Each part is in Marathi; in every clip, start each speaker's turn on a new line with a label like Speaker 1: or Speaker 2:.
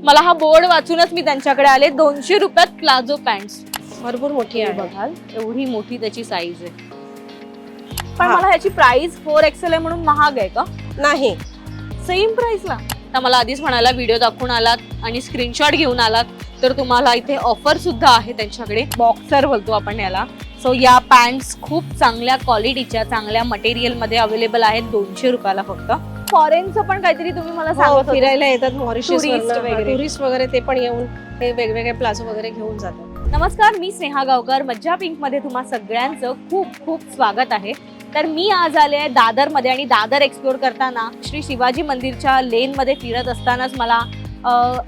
Speaker 1: मला हा बोर्ड वाचूनच मी त्यांच्याकडे आले. 200 रुपयात प्लाझो पॅन्ट्स.
Speaker 2: भरपूर मोठी आहे.
Speaker 1: बघाल एवढी मोठी त्याची साईज आहे. पण मला ह्याची प्राइस 4XL आहे म्हणून महाग आहे का?
Speaker 2: नाही,
Speaker 1: सेम प्राइसला. तर मला आधीच म्हणाला व्हिडिओ दाखवून आलात आणि स्क्रीनशॉट घेऊन आलात तर तुम्हाला इथे ऑफर सुद्धा आहे त्यांच्याकडे. बॉक्सर बोलतो आपण याला. सो या पॅन्ट्स खूप चांगल्या क्वालिटीच्या चांगल्या मटेरियल मध्ये अवेलेबल आहेत 200 रुपयाला फक्त. फॉरेनचं पण काहीतरी तुम्ही मला सांगत होते.
Speaker 2: फिरायला येतात मॉरिशस
Speaker 1: वगैरे.
Speaker 2: टुरिस्ट वगैरे ते पण येऊन हे वेगवेगळे प्लाझो वगैरे घेऊन जातात.
Speaker 1: नमस्कार, मी स्नेहा गावकर. मज्जा पिंक मध्ये तुम्हा सगळ्यांचं खूप खूप स्वागत आहे. तर मी आज आले आहे दादरमध्ये आणि दादर एक्सप्लोर करताना श्री शिवाजी मंदिरच्या लेन मध्ये फिरत असतानाच मला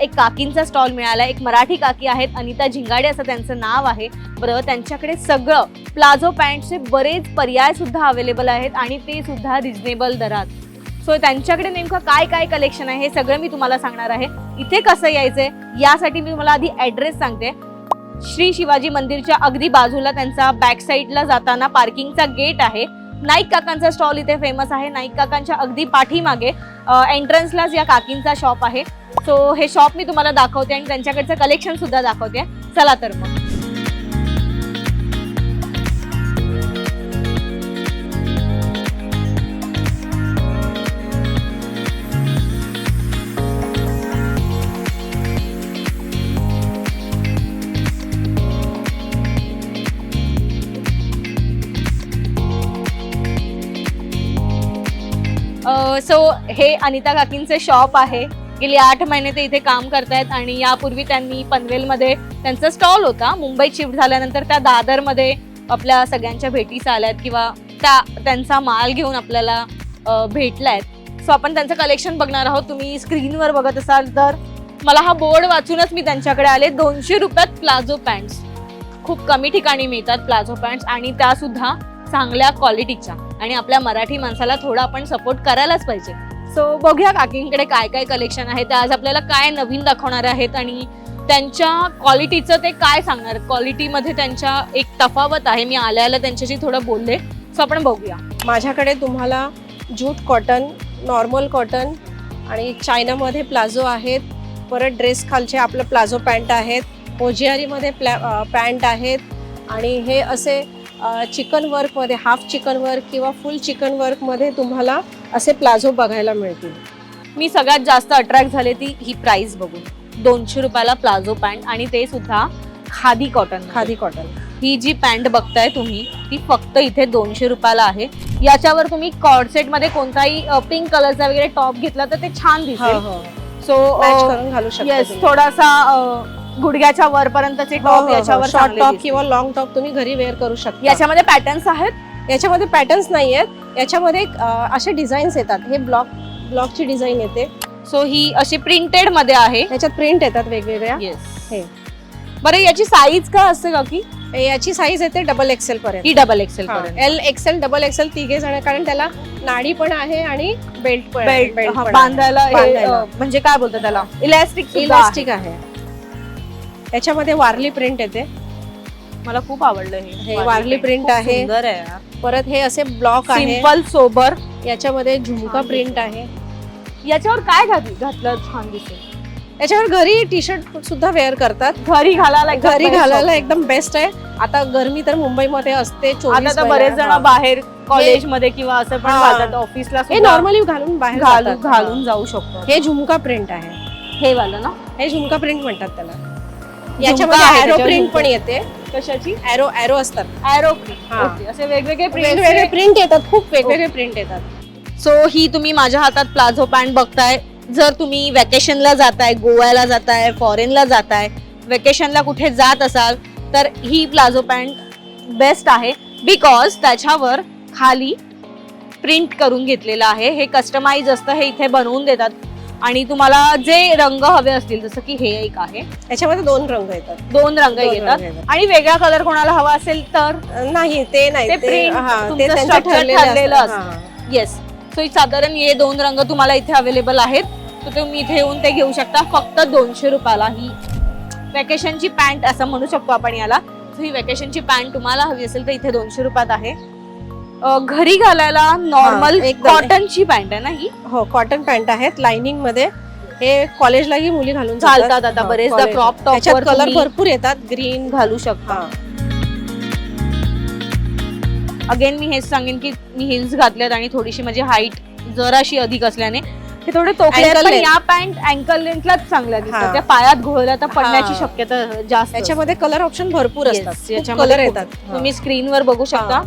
Speaker 1: एक काकींचा स्टॉल मिळाला. एक मराठी काकी आहेत, अनिता झिंगाडे असं त्यांचं नाव आहे. बरं, त्यांच्याकडे सगळं प्लाझो पॅन्टचे बरेच पर्याय सुद्धा अवेलेबल आहेत आणि ते सुद्धा रिजनेबल दरात. सो त्यांच्याकडे नेमकं काय काय कलेक्शन आहे हे सगळं मी तुम्हाला सांगणार आहे. इथे कसं यायचंय यासाठी मी तुम्हाला आधी ऍड्रेस सांगते. श्री शिवाजी मंदिरच्या अगदी बाजूला त्यांचा बॅक साईडला जाताना पार्किंगचा गेट आहे. नाईक काकांचा स्टॉल इथे फेमस आहे. नाईक काकांच्या अगदी पाठीमागे एंट्रन्सलाच या काकींचा शॉप आहे. सो हे शॉप मी तुम्हाला दाखवते आणि त्यांच्याकडचं कलेक्शन सुद्धा दाखवते. चला तर मग. सो हे अनिता काकींचे शॉप आहे. गेली 8 महिने ते इथे काम करतायत आणि यापूर्वी त्यांनी पनवेलमध्ये त्यांचा स्टॉल होता. मुंबईत शिफ्ट झाल्यानंतर त्या दादरमध्ये आपल्या सगळ्यांच्या भेटीस आल्यात किंवा त्यांचा माल घेऊन आपल्याला भेटलायत. सो आपण त्यांचं कलेक्शन बघणार आहोत. तुम्ही स्क्रीनवर बघत असाल तर मला हा बोर्ड वाचूनच मी त्यांच्याकडे आले. 200 रुपयात प्लाझो पॅन्ट्स. खूप कमी ठिकाणी मिळतात प्लाझो पॅन्ट्स आणि त्या सुद्धा चांगल्या क्वालिटीच्या. आणि आपल्या मराठी माणसाला थोडा आपण सपोर्ट करायलाच पाहिजे. सो बघूया काकींकडे काय काय कलेक्शन आहे. ते आज आपल्याला काय नवीन दाखवणार आहेत आणि त्यांच्या क्वालिटीचं ते काय सांगणार. क्वालिटीमध्ये त्यांच्या एक तफावत आहे. मी आल्याला त्यांच्याशी थोडं बोलले. सो आपण बघूया.
Speaker 2: माझ्याकडे तुम्हाला जूट कॉटन, नॉर्मल कॉटन आणि चायनामध्ये प्लाझो आहेत. परत ड्रेस खालचे आपलं प्लाझो पॅन्ट आहेत. होजियारीमध्ये पॅन्ट आहेत आणि हे असे चिकन वर्कमध्ये, हाफ चिकन वर्क किंवा फुल चिकन वर्कमध्ये तुम्हाला असे प्लाझो बघायला मिळतील.
Speaker 1: मी सगळ्यात जास्त अट्रॅक्ट झाले ती ही प्राइस बघून. 200 रुपयाला प्लाझो पॅन्ट आणि ते सुद्धा खादी कॉटन.
Speaker 2: खादी कॉटन. ही
Speaker 1: जी पॅन्ट बघताय तुम्ही ती फक्त इथे 200 रुपयाला आहे. याच्यावर तुम्ही कॉर्डसेट मध्ये कोणताही पिंक कलरचा वगैरे टॉप घेतला तर ते छान दिसेल. सो
Speaker 2: मॅच करून घालू शकता.
Speaker 1: येस, थोडासा गुडघ्याच्या वरपर्यंतचे टॉप याच्यावर
Speaker 2: शॉर्ट टॉप किंवा लॉंग टॉप तुम्ही घरी वेअर करू शकता.
Speaker 1: याच्यामध्ये पॅटर्न्स आहेत.
Speaker 2: याच्यामध्ये पॅटर्न्स नाही आहेत. याच्यामध्ये असे डिझाईन्स येतात. हे ब्लॉकची डिझाईन येते.
Speaker 1: सो ही अशी प्रिंटेड मध्ये आहे.
Speaker 2: याच्यात प्रिंट येतात वेगवेगळ्या.
Speaker 1: येस.
Speaker 2: हे
Speaker 1: बरं, याची साईज काय असते का? की
Speaker 2: याची साईज येते XXL पर्यंत.
Speaker 1: ही XXL पर्यंत.
Speaker 2: L XL XXL तिघे जण, कारण त्याला नाडी पण आहे आणि बेल्ट
Speaker 1: बांधायला म्हणजे काय बोलतात त्याला,
Speaker 2: इलास्टिक आहे. याच्यामध्ये वारली प्रिंट येते.
Speaker 1: मला खूप आवडलं हे
Speaker 2: वारली प्रिंट आहे.
Speaker 1: सुंदर आहे.
Speaker 2: परत हे असे ब्लॉक आहे,
Speaker 1: सिंपल सोबर.
Speaker 2: याच्यामध्ये झुमका प्रिंट आहे.
Speaker 1: याच्यावर काय घातलं छान दिसेल.
Speaker 2: याच्यावर घरी टी शर्ट सुद्धा वेअर करतात.
Speaker 1: घरी घालायला
Speaker 2: एकदम बेस्ट आहे. आता गरमी तर मुंबईमध्ये असते.
Speaker 1: आता तर बरेच जण बाहेर कॉलेजमध्ये किंवा असं पण जातात ऑफिसला.
Speaker 2: हे नॉर्मली घालून बाहेर
Speaker 1: घालून जाऊ शकतो.
Speaker 2: हे झुमका प्रिंट आहे.
Speaker 1: हे वाला ना,
Speaker 2: हे झुमका प्रिंट म्हणतात त्याला. याच्यामध्ये एरो प्रिंट पण येते.
Speaker 1: कशाची?
Speaker 2: एरो असतात.
Speaker 1: Arrow print. असे वेगवेगळे
Speaker 2: प्रिंट येतात. खूप वेगवेगळे प्रिंट येतात.
Speaker 1: सो ही तुम्ही माझ्या हातात प्लाझो पॅन्ट बघताय. जर तुम्ही वॅकेशनला जाताय, गोव्याला जाताय, फॉरेनला जाताय, वॅकेशनला कुठे जात असाल तर ही प्लाझो पॅन्ट बेस्ट आहे. बिकॉज त्याच्यावर खाली प्रिंट करून घेतलेलं आहे. हे कस्टमाइज असतं. हे इथे बनवून देतात आणि तुम्हाला जे रंग हवे असतील, जसं की हे एक आहे,
Speaker 2: याच्यामध्ये 2 रंग येतात.
Speaker 1: 2 रंग येतात. आणि वेगळा कलर कोणाला हवा असेल तर
Speaker 2: नाही, ते नाही,
Speaker 1: ते प्रिंट ठरलेलं असतं. येस. सो साधारण हे 2 रंग तुम्हाला इथे अवेलेबल आहेत. तर तुम्ही इथे येऊन ते घेऊ शकता फक्त 200 रुपयाला. ही वॅकेशनची पॅन्ट असं म्हणू शकतो आपण याला. ही वॅकेशनची पॅन्ट तुम्हाला हवी असेल तर इथे 200 रुपयात आहे. घरी घालायला नॉर्मल कॉटनची पॅन्ट आहे ना ही.
Speaker 2: हो, कॉटन पॅन्ट आहेत लाइनिंग मध्ये. हे कॉलेजलाही मुली घालून
Speaker 1: घालतात आता बरेचदा क्रॉप टॉप
Speaker 2: त्याच्यात
Speaker 1: वर
Speaker 2: कलर
Speaker 1: तुम्ही
Speaker 2: भरपूर येतात, ग्रीन.
Speaker 1: घालू शकता. अगेन मी हेच सांगेन की मी हिल्स घातल्यात आणि थोडीशी माझी हाईट जराशी अधिक असल्याने हे थोडे तोकले आहेत,
Speaker 2: Ankle
Speaker 1: पण
Speaker 2: length.
Speaker 1: या पॅन्ट अँकल लेंथलाच चांगल्या दिसतात.
Speaker 2: हा.
Speaker 1: त्या पायात घोळल्या तर पडण्याची
Speaker 2: हा.
Speaker 1: शक्यता जास्त
Speaker 2: याच्यामध्ये कलर ऑप्शन भरपूर
Speaker 1: Yes,
Speaker 2: असतात,
Speaker 1: याच्यामध्ये
Speaker 2: कलर
Speaker 1: खूप-
Speaker 2: येतात.
Speaker 1: तुम्ही स्क्रीनवर बघू शकता.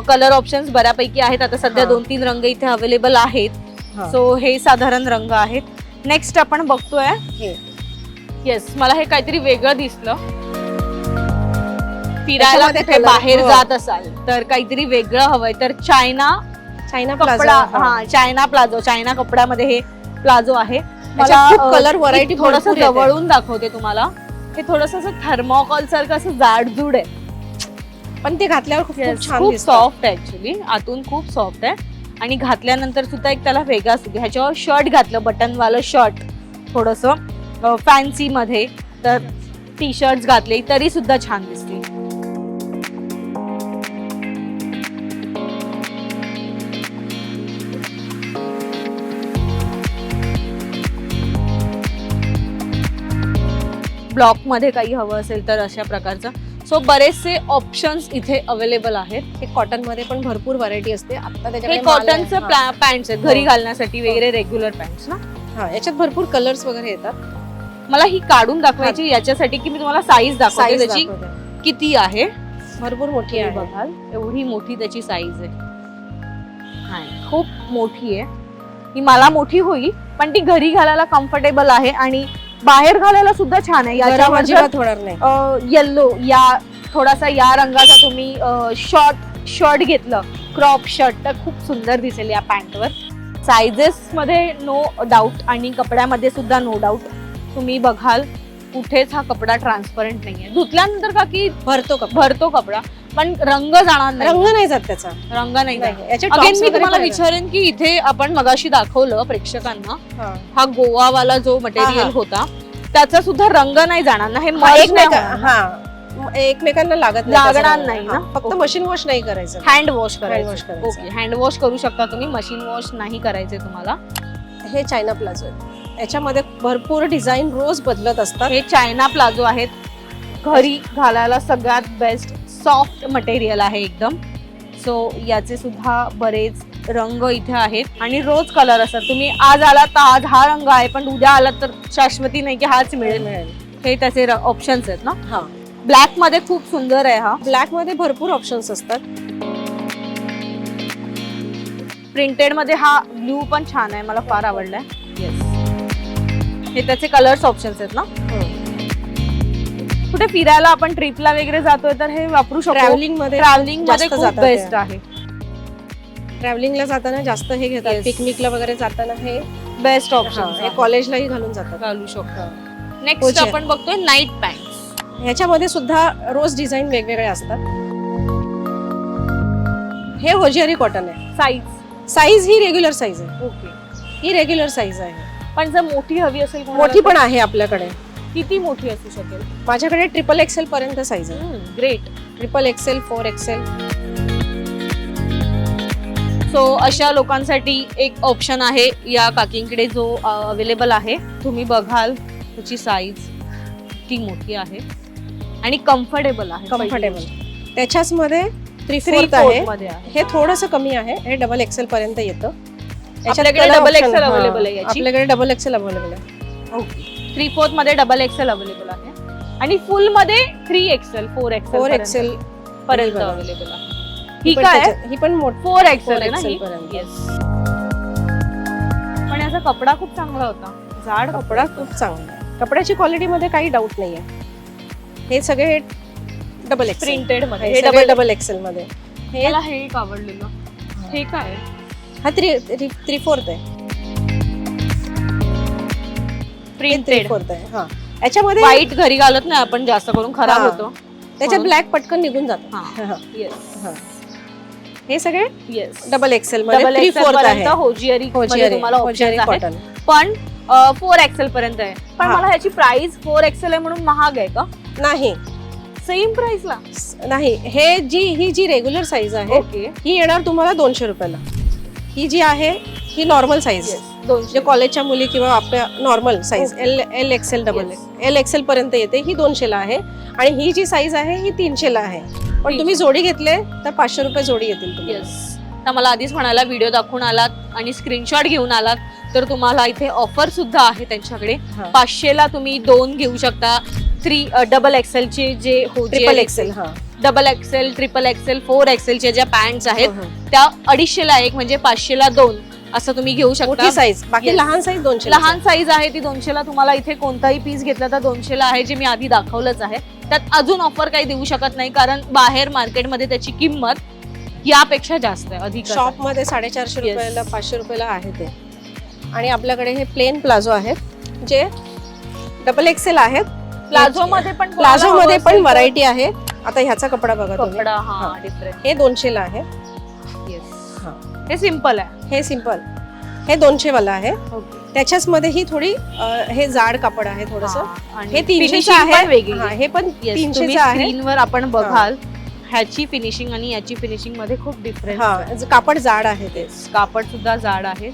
Speaker 1: कलर ऑप्शन्स बऱ्यापैकी आहेत. आता सध्या
Speaker 2: हा.
Speaker 1: 2-3 रंग इथे अवेलेबल आहेत.
Speaker 2: हा.
Speaker 1: सो हे साधारण रंग आहेत. नेक्स्ट आपण बघतोय.
Speaker 2: हे.
Speaker 1: येस, मला हे काहीतरी वेगळं दिसलं. फिरायला
Speaker 2: त्याच्यामध्ये
Speaker 1: कुठे
Speaker 2: color,
Speaker 1: बाहेर
Speaker 2: हो.
Speaker 1: जात असाल तर काहीतरी वेगळं हवंय तर चायना
Speaker 2: प्लाझो.
Speaker 1: कपडा, हा चायना प्लाझो, चायना कपड्यामध्ये हे प्लाझो आहे.
Speaker 2: त्याच्यात खूप color variety
Speaker 1: थोडस
Speaker 2: भरपूर येते.
Speaker 1: जवळून दाखवते तुम्हाला. हे थोडस असं थर्मोकॉल सारखं असं जाडजूड आहे.
Speaker 2: पण ते घातल्यावर खूप छान
Speaker 1: खूप
Speaker 2: दिसतं.
Speaker 1: सॉफ्ट आहे ऍक्च्युली, आतून खूप सॉफ्ट आहे आणि घातल्यानंतर सुद्धा एक त्याला वेगळा सुद्धा. ह्याच्यावर शर्ट घातलं, बटनवालं शर्ट, थोडस फॅन्सी मध्ये, तर टी शर्ट घातले तरी सुद्धा छान दिसते. ब्लॉक मध्ये काही हवं असेल तर अशा प्रकारचं. सो बरेचसे ऑप्शन्स इथे अवेलेबल आहेत.
Speaker 2: हे कॉटन मध्ये पण भरपूर व्हरायटी असते. आता
Speaker 1: हे
Speaker 2: त्याच्याकडे माल आहे.
Speaker 1: कॉटनचं
Speaker 2: हा.
Speaker 1: पॅन्ट्स आहेत घरी घालण्यासाठी वगैरे, रेग्युलर पॅन्ट्स ना.
Speaker 2: हा, याच्यात भरपूर कलर्स वगैरे येतात.
Speaker 1: मला ही काढून दाखवायची याच्यासाठी की मी तुम्हाला साईज दाखवते
Speaker 2: साईज
Speaker 1: त्याची किती आहे.
Speaker 2: भरपूर मोठी
Speaker 1: हे
Speaker 2: आहे.
Speaker 1: बघाल एवढी मोठी त्याची साईज आहे. खूप मोठी आहे ही. मला मोठी होईल पण ती घरी घालायला कम्फर्टेबल आहे आणि बाहेर घालायला सुद्धा छान आहे.
Speaker 2: गरम
Speaker 1: याच्यावर
Speaker 2: अजिबात होणार नाही.
Speaker 1: येल्लो या थोडासा या रंगाचा तुम्ही शर्ट घेतलं, क्रॉप शर्ट, तर खूप सुंदर दिसेल या पॅन्टवर. सायझेस मध्ये नो डाऊट आणि कपड्यामध्ये सुद्धा नो डाऊट. तुम्ही बघाल कुठेच हा कपडा ट्रान्सपरंट नाहीये. धुतल्यानंतर का की भरतो कपडा पण रंग जाणार नाही.
Speaker 2: रंग नाही जात त्याचा.
Speaker 1: रंग नाही जाणार.
Speaker 2: याचे
Speaker 1: अगेन
Speaker 2: tops
Speaker 1: मी
Speaker 2: वगैरे
Speaker 1: तुम्हाला
Speaker 2: पण आहेत.
Speaker 1: विचारेन की इथे आपण मगाशी दाखवलं प्रेक्षकांना
Speaker 2: हा.
Speaker 1: हा गोवावाला जो मटेरियल
Speaker 2: हा.
Speaker 1: होता त्याचा सुद्धा रंग नाही जाणार ना. हे merge नाही होणार.
Speaker 2: हा, एकमेकांना लागत
Speaker 1: लागणार नाही ना.
Speaker 2: फक्त
Speaker 1: Okay.
Speaker 2: मशीन वॉश नाही करायचं.
Speaker 1: हँड वॉश
Speaker 2: wash
Speaker 1: करायचं.
Speaker 2: करायचं.
Speaker 1: ओके, हँड वॉश करू शकता तुम्ही, मशीन वॉश नाही करायचे तुम्हाला.
Speaker 2: हे चायना प्लाझो आहे. याच्यामध्ये भरपूर डिझाईन रोज बदलत असतात.
Speaker 1: हे चायना प्लाझो आहेत. घरी घालायला सगळ्यात बेस्ट सॉफ्ट मटेरियल आहे एकदम. सो याचे सुद्धा बरेच रंग इथे आहेत आणि रोज कलर असतात. तुम्ही आज आलात तर आज हा रंग आहे पण उद्या आलात तर शाश्वती नाही की हाच मिळेल. हे त्याचे ऑप्शन्स आहेत ना.
Speaker 2: हा,
Speaker 1: ब्लॅक मध्ये खूप सुंदर आहे हा.
Speaker 2: ब्लॅक मध्ये भरपूर ऑप्शन्स असतात.
Speaker 1: प्रिंटेड मध्ये हा ब्ल्यू पण छान आहे, मला फार आवडलाय. येस, हे त्याचे कलर्स ऑप्शन्स आहेत ना. कुठे फिरायला आपण ट्रिपला वगैरे जातोय तर हे वापरू शकतो.
Speaker 2: ट्रॅव्हलिंग मध्ये
Speaker 1: मध्ये खूप
Speaker 2: जातात
Speaker 1: बेस्ट आहे.
Speaker 2: ट्रॅव्हलिंगला जाताना जास्त हे घेतात.
Speaker 1: Yes.
Speaker 2: पिकनिकला वगैरे जाताना हे
Speaker 1: बेस्ट ऑप्शन
Speaker 2: हे कॉलेजलाही घालून जातात.
Speaker 1: घालू शकतो. नेक्स्ट
Speaker 2: होचे.
Speaker 1: आपण बघतोय नाईट पॅन्ट्स.
Speaker 2: ह्याच्यामध्ये सुद्धा रोज डिझाईन वेगवेगळे असतात. हे होजियरी कॉटन आहे. साईज ही रेग्युलर साईज आहे.
Speaker 1: ओके,
Speaker 2: ही रेग्युलर साईज आहे.
Speaker 1: पण जर मोठी हवी असेल कोणाला
Speaker 2: मोठी
Speaker 1: तर
Speaker 2: पण आहे आपल्याकडे.
Speaker 1: किती मोठी असू शकेल?
Speaker 2: माझ्याकडे XXL पर्यंत साईज आहे.
Speaker 1: ग्रेट.
Speaker 2: XXL, 4XL.
Speaker 1: सो अशा लोकांसाठी एक ऑप्शन आहे या काकींकडे जो अवेलेबल आहे. तुम्ही बघाल त्याची साईज किती मोठी आहे आणि कम्फर्टेबल आहे.
Speaker 2: कम्फर्टेबल. त्याच्याच मध्ये 3/4
Speaker 1: 3/4
Speaker 2: आहे.
Speaker 1: मध्ये आहे.
Speaker 2: हे थोडंसं कमी आहे. हे XXL पर्यंत येतं.
Speaker 1: आपल्याकडे
Speaker 2: color
Speaker 1: double
Speaker 2: option,
Speaker 1: XL
Speaker 2: हा,
Speaker 1: available आहे याची.
Speaker 2: आपल्याकडे XXL अवेलेबल आहे.
Speaker 1: ओके, 3/4 मध्ये XXL अवेलेबल आहे आणि फुल मध्ये 3XL, 4XL पर्यंत
Speaker 2: बघा.
Speaker 1: अवेलेबल आहे. ही काय आहे?
Speaker 2: ही पण मोठी
Speaker 1: 4XL आहे ना
Speaker 2: 4XL
Speaker 1: ही?
Speaker 2: पर्यंत.
Speaker 1: Yes. पण याचा कपडा खूप चांगला होता. जाड
Speaker 2: कपडा खूप चांगला आहे. कपड्याची क्वालिटी मध्ये काही डाऊट नाहीये. हे सगळे XXL
Speaker 1: प्रिंटेड मध्ये.
Speaker 2: हे डबल XXL मध्ये. हे
Speaker 1: मला हे एक आवडलेलं. हे काय आहे?
Speaker 2: हा 3/4 आहे.
Speaker 1: प्रिंटेड
Speaker 2: 3/4 आहे. हा, याच्यामध्ये
Speaker 1: व्हाईट घरी घालत नाही आपण जास्त करून, खराब
Speaker 2: हा.
Speaker 1: होतो.
Speaker 2: त्याच्यात
Speaker 1: म्हणून.
Speaker 2: ब्लॅक पटकन निघून जातो.
Speaker 1: हा. येस
Speaker 2: हा. हे सगळे
Speaker 1: येस.
Speaker 2: XXL मध्ये
Speaker 1: डबल
Speaker 2: 3/4 आहे.
Speaker 1: पर्यंत होजियरी मध्ये तुम्हाला
Speaker 2: होजियरी
Speaker 1: ऑप्शन्स आहेत.
Speaker 2: कॉटन.
Speaker 1: पण 4XL पर्यंत आहे. पण
Speaker 2: हा.
Speaker 1: मला ह्याची प्राइस 4XL आहे म्हणून महाग आहे का?
Speaker 2: नाही
Speaker 1: सेम प्राइसला?
Speaker 2: नाही, ही जी रेग्युलर साईज आहे
Speaker 1: ओके.
Speaker 2: ही येणार तुम्हाला 200 रुपयाला. ही जी आहे ही नॉर्मल साईज. जे कॉलेजच्या मुली किंवा आपल्या normal size L XL double L XL पर्यंत येते, ही 200 ला आहे. आणि ही जी साईज आहे ही 300 ला आहे. पण तुम्ही जोडी घेतले तर 500 रुपये जोडी येतील तुम्हाला.
Speaker 1: येस. तर मला आधीच म्हणाला व्हिडिओ दाखवून आलात आणि स्क्रीनशॉट घेऊन आलात तर तुम्हाला इथे ऑफर सुद्धा आहे त्यांच्याकडे. 500 ला तुम्ही 2 घेऊ शकता. डबल एक्सेलचे जे
Speaker 2: triple XL,
Speaker 1: double XL, triple XL, 4 एक्सेलच्या ज्या पॅन्ट्स आहेत त्या 250 ला 1 म्हणजे 500 ला 2 असं तुम्ही घेऊ शकता.
Speaker 2: मोठी साईज, बाकी
Speaker 1: Yes.
Speaker 2: लहान साईज 200.
Speaker 1: लहान साईज आहे ती 200 ला. तुम्हाला इथे कोणताही पीस घेतला तर 200 ला आहे, जे मी आधी दाखवलंच आहे. त्यात अजून ऑफर काही देऊ शकत नाही कारण बाहेर मार्केटमध्ये त्याची किंमत यापेक्षा जास्त आहे, अधिक.
Speaker 2: शॉप मध्ये 450 रुपयाला 500 रुपयाला आहे ते. आणि आपल्याकडे हे प्लेन प्लाझो आहेत जे डबल एक्सेल आहेत.
Speaker 1: प्लाझो मध्ये पण
Speaker 2: व्हरायटी आहे. आता ह्याचा कपडा बघा तुम्ही.
Speaker 1: कपडा हा डिफरंट.
Speaker 2: हे 200 ला आहे.
Speaker 1: हे सिंपल आहे.
Speaker 2: हे सिंपल, हे 200 वाला आहे. त्याच्याच मध्ये ही थोडी हे जाड कापड आहे थोडंसं. हे 300 आहे. हे पण 300 आहे.
Speaker 1: स्क्रीनवर आपण बघाल ह्याची फिनिशिंग आणि याची फिनिशिंग मध्ये खूप डिफरन्स.
Speaker 2: कापड जाड आहे ते.
Speaker 1: कापड सुद्धा जाड आहे.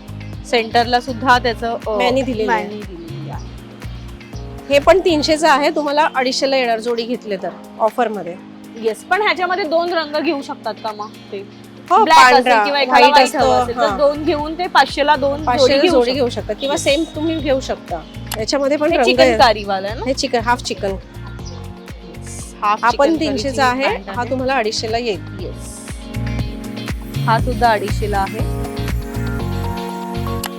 Speaker 1: सेंटरला सुद्धा त्याचं
Speaker 2: मॅनी दिलेली आहे. हे पण 300 आहे. तुम्हाला 250 ला येणार जोडी घेतले तर ऑफर मध्ये.
Speaker 1: येस. पण ह्याच्यामध्ये 2 रंग घेऊ शकतात का मग ते?
Speaker 2: ब्लॅक
Speaker 1: किंवा एखादा white हवं असेल तर 2 घेऊन ते 500 ला 2
Speaker 2: जोडी घेऊ शकता किंवा सेम तुम्ही घेऊ शकता. याच्यामध्ये पण
Speaker 1: चिकनकारी वाला आहे ना.
Speaker 2: हे चिकन हाफ चिकन. हा पण 300 आहे. हा तुम्हाला 250 ला येईल.
Speaker 1: हा सुद्धा 250 ला आहे.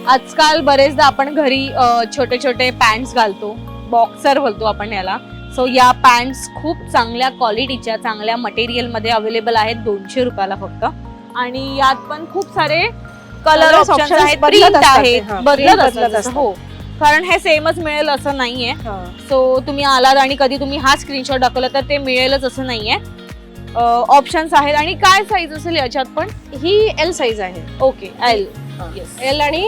Speaker 1: आजकाल बरेचदा आपण घरी छोटे छोटे पॅन्ट्स घालतो, बॉक्सर बोलतो आपण याला. सो या पॅन्ट्स खूप चांगल्या क्वालिटीच्या, चांगल्या मटेरियल मध्ये अवेलेबल आहेत 200 रुपयाला फक्त. आणि यात पण खूप सारे कलर ऑप्शन्स आहेत, प्रिंट आहेत, बदलत असतात. हो, कारण हे सेमच मिळेल असं नाहीये. सो तुम्ही आलात आणि कधी तुम्ही हा स्क्रीनशॉट दाखवला तर ते मिळेलच असं नाहीये. ऑप्शन्स आहेत. आणि काय साईज असेल याच्यात पण?
Speaker 2: ही एल साईज आहे.
Speaker 1: Okay, L.
Speaker 2: एल आणि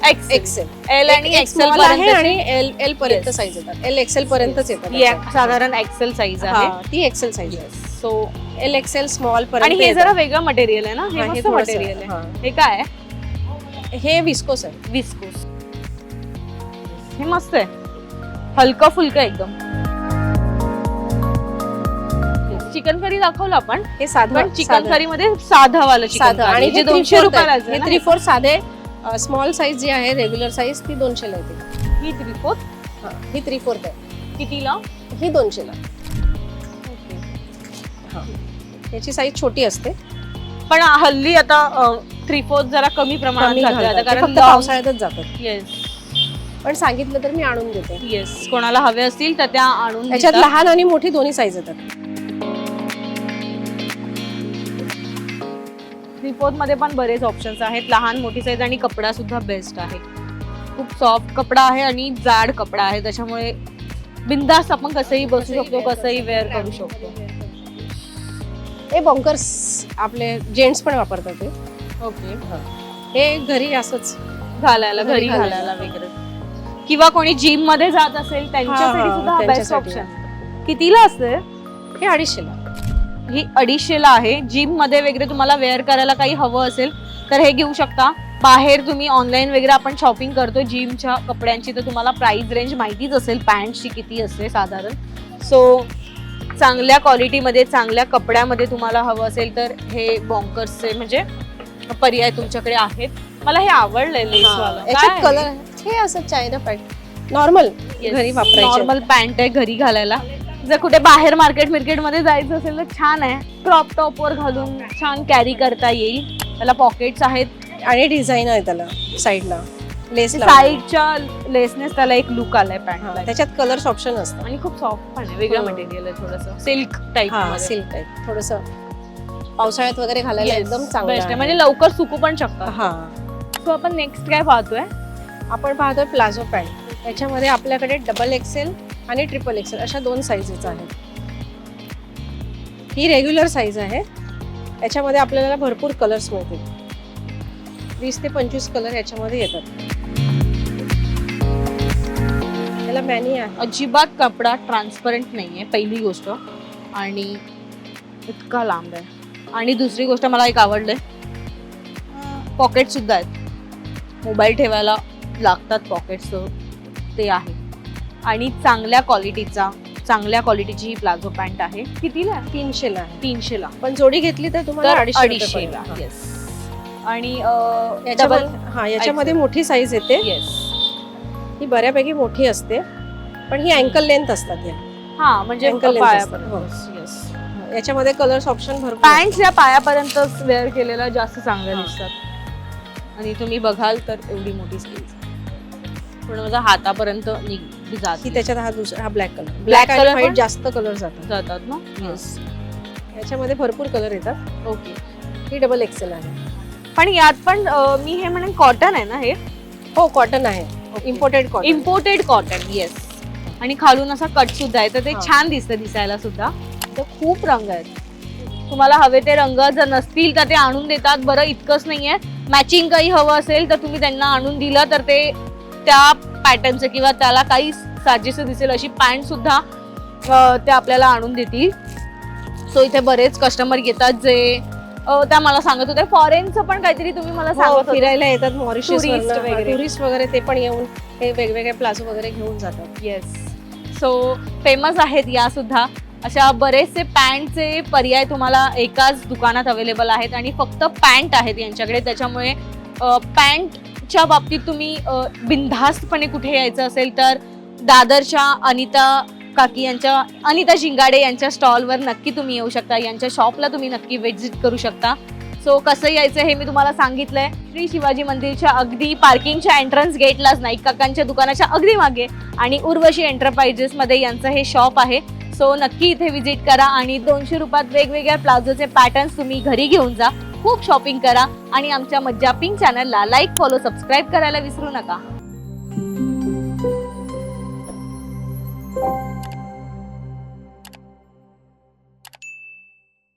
Speaker 2: एक्सेल.
Speaker 1: एल आणि एक्सेल
Speaker 2: पर्यंत आणि एल पर्यंत साईज येतात. एल एक्सेल पर्यंतच येतात.
Speaker 1: साधारण एक्सेल साईज आहे.
Speaker 2: ती एक्सेल साईज आहे.
Speaker 1: सो
Speaker 2: एल एक्सेल स्मॉल पर्यंत.
Speaker 1: आणि हे जरा वेगळं मटेरियल आहे ना. हे मस्त मटेरियल आहे. हे काय आहे?
Speaker 2: हे विस्कोस आहे.
Speaker 1: विस्कोस. हे मस्त आहे, हलका फुलका एकदम. चिकन करी दाखवलं आपण.
Speaker 2: हे साधं
Speaker 1: चिकन करी मध्ये साधं वाला चिकन. आणि जे 200 रुपयाला आहे.
Speaker 2: हे 3/4 साधे स्मॉल साईज जी आहे रेग्युलर साईज ती 200 ला येते.
Speaker 1: ही 3/4.
Speaker 2: ही 3/4 आहे.
Speaker 1: कितीला?
Speaker 2: ही 200 ला. याची साईज छोटी असते.
Speaker 1: पण हल्ली आता 3/4 जरा कमी प्रमाणात झालं कारण
Speaker 2: पावसाळ्यातच जातात.
Speaker 1: येस.
Speaker 2: पण सांगितलं तर मी आणून देते.
Speaker 1: येस. कोणाला हवे असतील तर त्या आणून.
Speaker 2: याच्यात लहान आणि मोठी दोन्ही साईज येतात.
Speaker 1: 3/4 मध्ये पण बरेच ऑप्शन्स आहेत. लहान मोठी साईज आणि कपडा सुद्धा बेस्ट आहे. खूप सॉफ्ट कपडा आहे आणि जाड कपडा आहे, त्याच्यामुळे बिंदास आपण कसंही बसू शकतो, कसंही वेअर करू शकतो.
Speaker 2: हे बॉन्कर्स आपले जेंट्स पण वापरतात ते.
Speaker 1: ओके.
Speaker 2: हे घरी असंच
Speaker 1: घरी घालायला वगैरे, किंवा कोणी जिम मध्ये जात असेल त्यांच्यासाठी सुद्धा बेस्ट ऑप्शन. कितीला असते
Speaker 2: हे? 250 ला.
Speaker 1: ही 250 ला आहे. जिम मध्ये वगैरे तुम्हाला वेअर करायला काही हवं असेल तर हे घेऊ शकता. बाहेर तुम्ही ऑनलाईन वगैरे आपण शॉपिंग करतो जिमच्या कपड्यांची, तर तुम्हाला प्राइस रेंज माहितीच असेल पॅन्टची किती असते साधारण. सो चांगल्या क्वालिटीमध्ये, चांगल्या कपड्यामध्ये तुम्हाला हवं असेल तर हे बॉन्कर्सचे म्हणजे पर्याय तुमच्याकडे आहेत. मला हे आवडलंय लेसवाला.
Speaker 2: याच्यात कलर हे असं चायना पॅन्ट नॉर्मल घरी वापरायची.
Speaker 1: नॉर्मल पॅन्ट आहे घरी घालायला. जर कुठे बाहेर मार्केट मध्ये जायचं असेल तर छान आहे. क्रॉप टॉप वर घालून छान कॅरी करता येईल. त्याला पॉकेट्स आहेत
Speaker 2: आणि डिझाईन आहे त्याला साईडला लेस.
Speaker 1: साईडच्या लेसनेस त्याला एक लुक आलाय पॅन्टला.
Speaker 2: त्याच्यात कलर्स ऑप्शन असतात
Speaker 1: आणि खूप सॉफ्ट पण आहे. वेगळं मटेरियल आहे, थोडंसं सिल्क टाईप.
Speaker 2: सिल्क टाईप थोडंसं पावसाळ्यात वगैरे घालायला एकदम चांगलं आहे.
Speaker 1: म्हणजे लवकर सुकू पण शकतं.
Speaker 2: हा.
Speaker 1: सो आपण नेक्स्ट काय पाहतोय?
Speaker 2: आपण पाहतोय प्लाझो पॅन्ट. त्याच्यामध्ये आपल्याकडे डबल एक्सेल आणि ट्रिपल एक्सेल अशा 2 साईजेस आहेत. ही रेग्युलर साईज आहे. याच्यामध्ये आपल्याला भरपूर कलर्स मिळतील. 20 ते 25 कलर याच्यामध्ये येतात. त्याला मॅनी आहे.
Speaker 1: अजिबात कपडा ट्रान्सपरंट नाहीये पहिली गोष्ट, आणि इतका लांब आहे. आणि दुसरी गोष्ट मला एक आवडलंय, पॉकेट सुद्धा आहेत. मोबाईल ठेवायला लागतात पॉकेट्स ते आहे. आणि चांगल्या क्वालिटीची ही प्लाझो पॅन्ट आहे. कितीला आहे?
Speaker 2: 300 ला आहे.
Speaker 1: 300 ला.
Speaker 2: पण जोडी घेतली तर तुम्हाला 250
Speaker 1: ला.
Speaker 2: ला.
Speaker 1: येस. आणि
Speaker 2: याच्यामध्ये मोठी साईज येते.
Speaker 1: येस.
Speaker 2: ही बऱ्यापैकी मोठी असते, पण ही अँकल लेंथ असतात या.
Speaker 1: हा म्हणजे
Speaker 2: Ankle length असतात.
Speaker 1: पायापर्यंत. Yes.
Speaker 2: याच्यामध्ये कलर्स ऑप्शन भरपूर
Speaker 1: पॅन्ट या पायापर्यंत वेअर केलेला जास्त चांगल्या दिसतात. आणि तुम्ही बघाल तर एवढी मोठी स्लीव्ह पण माझा हातापर्यंत जात.
Speaker 2: ही त्याच्यात हा ब्लॅक कलर.
Speaker 1: Black
Speaker 2: आणि
Speaker 1: color
Speaker 2: व्हाईट
Speaker 1: पण?
Speaker 2: जास्त कलर जातात.
Speaker 1: जातात ना. येस.
Speaker 2: याच्यामध्ये भरपूर कलर येतात.
Speaker 1: ओके.
Speaker 2: ही डबल एक्सेल आहे.
Speaker 1: पण यात पण मी हे म्हणेन कॉटन आहे ना हे.
Speaker 2: हो, कॉटन आहे. Imported cotton.
Speaker 1: Imported cotton. Yes. आणि खालून असा कट सुद्धा आहे तर ते
Speaker 2: हा.
Speaker 1: छान दिसतं दिसायला सुद्धा. तर खूप रंग आहेत. तुम्हाला हवे ते रंग जर नसतील तर ते आणून देतात. बरं इतकंच नाहीये, मॅचिंग काही हवं असेल तर तुम्ही त्यांना आणून दिलं तर ते त्या पॅटर्नचं किंवा त्याला काही साजेसं दिसेल अशी पॅन्ट सुद्धा ते आपल्याला आणून देतील. सो इथे बरेच कस्टमर येतात जे त्या मला सांगत होते फॉरेनचं पण काहीतरी तुम्ही मला सांगत होते.
Speaker 2: फिरायला येतात मॉरिशस
Speaker 1: Tourist वगैरे.
Speaker 2: टुरिस्ट वगैरे ते पण येऊन हे वेगवेगळे प्लाझो वगैरे घेऊन जातात.
Speaker 1: येस. सो फेमस आहेत या सुद्धा. अशा बरेचसे पॅन्टचे पर्याय तुम्हाला एकाच दुकानात अवेलेबल आहेत आणि फक्त पॅन्ट आहेत यांच्याकडे. त्याच्यामुळे पॅन्टच्या बाबतीत तुम्ही बिनधास्तपणे कुठे यायचं असेल तर दादरच्या अनिता शिंगाडे यांच्या स्टॉलवर नक्की तुम्ही येऊ शकता. यांच्या शॉपला तुम्ही नक्की व्हिजिट करू शकता. सो कसं यायचं हे मी तुम्हाला सांगितलंय. श्री शिवाजी मंदिरच्या अगदी पार्किंगच्या एंट्रन्स गेटलाच नाईक काकांच्या दुकानाच्या अगदी मागे आणि उर्वशी एंटरप्राइजेस मध्ये यांचं हे शॉप आहे. सो नक्की इथे व्हिजिट करा आणि 200 रुपयात वेगवेगळ्या प्लाझोचे पॅटर्न्स तुम्ही घरी घेऊन जा. खूप शॉपिंग करा आणि आमच्या मज्जा पिंक चॅनलला लाईक, फॉलो, सबस्क्राईब करायला विसरू नका.